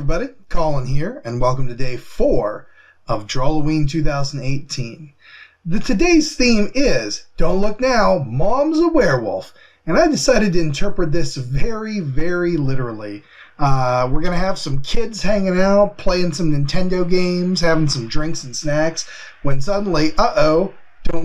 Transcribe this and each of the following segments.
everybody, Colin here, and welcome to day 4 of Drawlloween 2018. Today's theme is, Don't Look Now, Mom's a Werewolf, and I decided to interpret this very, very literally. We're going to have some kids hanging out, playing some Nintendo games, having some drinks and snacks, when suddenly, don't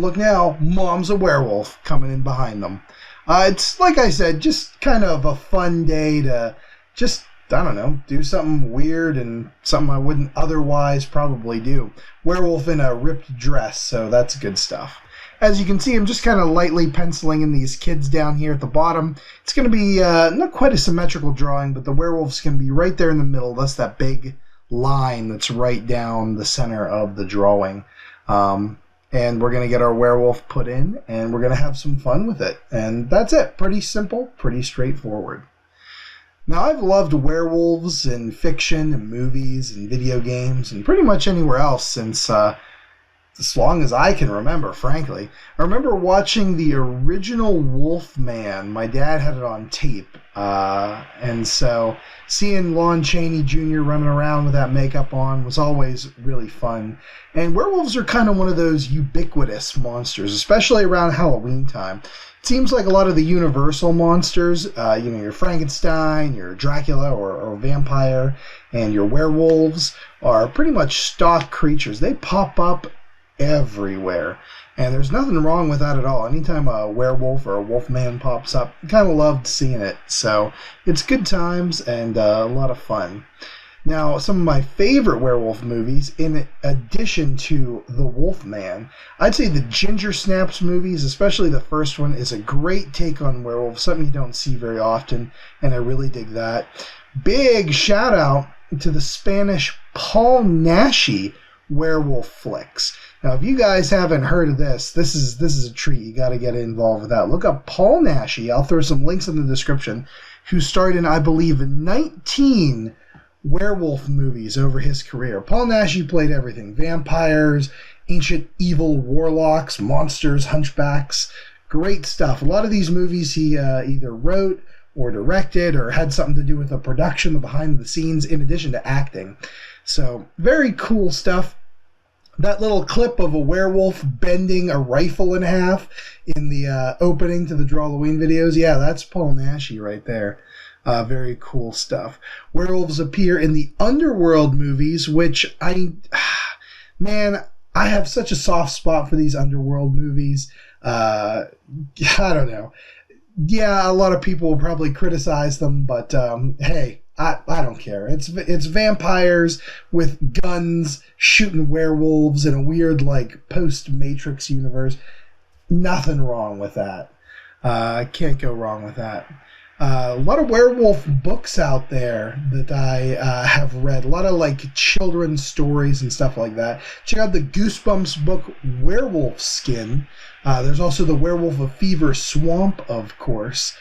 look now, Mom's a werewolf coming in behind them. It's, like I said, just kind of a fun day to just, I don't know, do something weird and something I wouldn't otherwise probably do. Werewolf in a ripped dress, so that's good stuff. As you can see, I'm just kind of lightly penciling in these kids down here at the bottom. It's going to be not quite a symmetrical drawing, but the werewolf's going to be right there in the middle. That's that big line that's right down the center of the drawing. And we're going to get our werewolf put in, and we're going to have some fun with it. And that's it. Pretty simple, pretty straightforward. Now, I've loved werewolves in fiction and movies and video games and pretty much anywhere else since as long as I can remember, frankly. I remember watching the original Wolfman. My dad had it on tape. And so seeing Lon Chaney Jr. running around with that makeup on was always really fun. And werewolves are kind of one of those ubiquitous monsters, especially around Halloween time. It seems like a lot of the Universal monsters, your Frankenstein, your Dracula or vampire, and your werewolves are pretty much stock creatures. They pop up everywhere, and there's nothing wrong with that at all. Anytime a werewolf or a wolfman pops up, I kind of loved seeing it, so it's good times and a lot of fun. Now, some of my favorite werewolf movies, in addition to The Wolfman, I'd say the Ginger Snaps movies, especially the first one, is a great take on werewolves, something you don't see very often, and I really dig that. Big shout out to the Spanish Paul Naschy werewolf flicks. Now, if you guys haven't heard of this is a treat. You got to get involved with that. Look up Paul Naschy. I'll throw some links in the description. Who starred in, I believe, 19 werewolf movies over his career. Paul Naschy played everything: vampires, ancient evil warlocks, monsters, hunchbacks. Great stuff. A lot of these movies he either wrote or directed or had something to do with the production, the behind the scenes, in addition to acting. So, very cool stuff. That little clip of a werewolf bending a rifle in half in the opening to the Drawlloween videos, yeah, that's Paul Naschy right there. Very cool stuff. Werewolves appear in the Underworld movies, which man, I have such a soft spot for these Underworld movies. I don't know. Yeah, a lot of people will probably criticize them, but hey, I don't care. It's vampires with guns shooting werewolves in a weird, like, post-Matrix universe. Nothing wrong with that. Can't go wrong with that. A lot of werewolf books out there that I have read. A lot of, like, children's stories and stuff like that. Check out the Goosebumps book, Werewolf Skin. There's also the Werewolf of Fever Swamp, of course.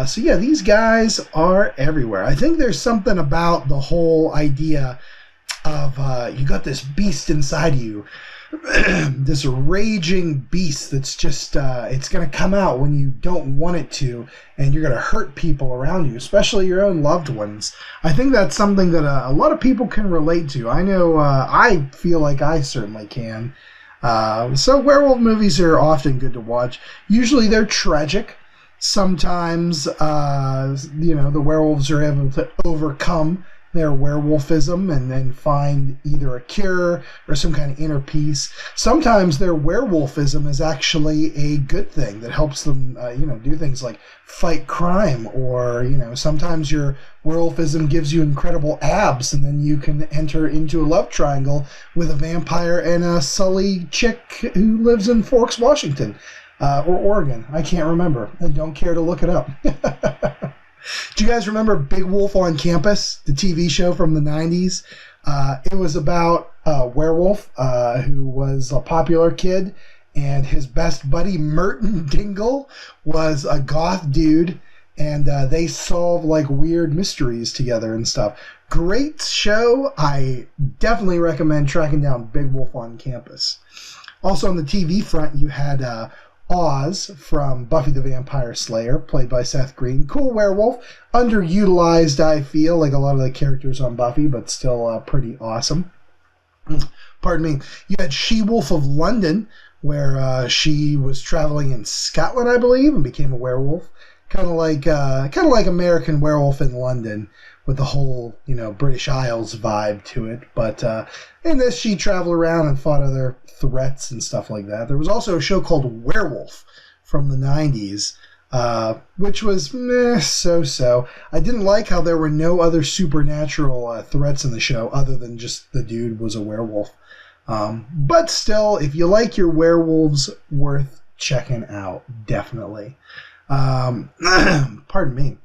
So yeah, these guys are everywhere. I think there's something about the whole idea of you got this beast inside you, this raging beast that's just, it's going to come out when you don't want it to, and you're going to hurt people around you, especially your own loved ones. I think that's something that a lot of people can relate to. I know I feel like I certainly can. So werewolf movies are often good to watch. Usually they're tragic. Sometimes, the werewolves are able to overcome their werewolfism and then find either a cure or some kind of inner peace. Sometimes their werewolfism is actually a good thing that helps them, do things like fight crime, or, sometimes your werewolfism gives you incredible abs, and then you can enter into a love triangle with a vampire and a Sully chick who lives in Forks, Washington. Or Oregon. I can't remember. I don't care to look it up. Do you guys remember Big Wolf on Campus, the TV show from the 90s? It was about a werewolf who was a popular kid, and his best buddy, Merton Dingle, was a goth dude, and they solved, like, weird mysteries together and stuff. Great show. I definitely recommend tracking down Big Wolf on Campus. Also on the TV front, you had Oz from Buffy the Vampire Slayer, played by Seth Green. Cool werewolf. Underutilized, I feel, like a lot of the characters on Buffy, but still pretty awesome. Pardon me. You had She-Wolf of London, where she was traveling in Scotland, I believe, and became a werewolf. Kind of like American Werewolf in London, with the whole, British Isles vibe to it. But in this, she traveled around and fought other threats and stuff like that. There was also a show called Werewolf from the 90s, which was so-so. I didn't like how there were no other supernatural threats in the show other than just the dude was a werewolf. But still, if you like your werewolves, worth checking out, definitely. Pardon me.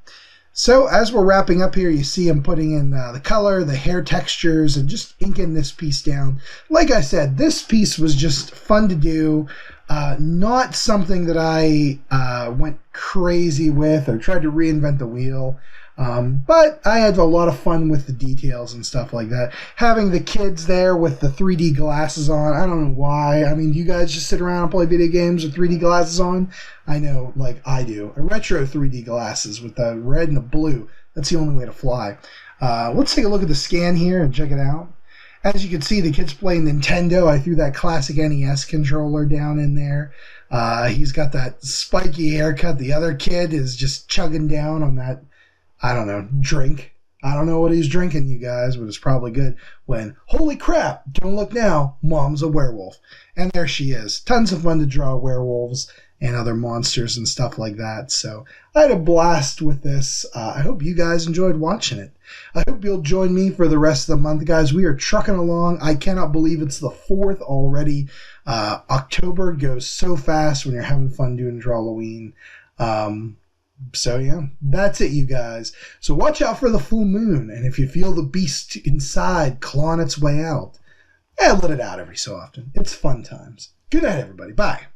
So as we're wrapping up here, you see I'm putting in the color, the hair textures, and just inking this piece down. Like I said, this piece was just fun to do. Not something that I went crazy with or tried to reinvent the wheel. But I had a lot of fun with the details and stuff like that. Having the kids there with the 3D glasses on, I don't know why. I mean, do you guys just sit around and play video games with 3D glasses on? I know, like I do. A retro 3D glasses with the red and the blue. That's the only way to fly. Let's take a look at the scan here and check it out. As you can see, the kid's playing Nintendo. I threw that classic NES controller down in there. He's got that spiky haircut. The other kid is just chugging down on that, I don't know, drink. I don't know what he's drinking, you guys, but it's probably good. When, holy crap, don't look now, Mom's a werewolf. And there she is. Tons of fun to draw werewolves and other monsters and stuff like that. So I had a blast with this. I hope you guys enjoyed watching it. I hope you'll join me for the rest of the month, guys. We are trucking along. I cannot believe it's the 4th already. October goes so fast when you're having fun doing Drawlloween. So yeah, that's it, you guys. So watch out for the full moon, and if you feel the beast inside clawing its way out, let it out every so often. It's fun times. Good night, everybody. Bye.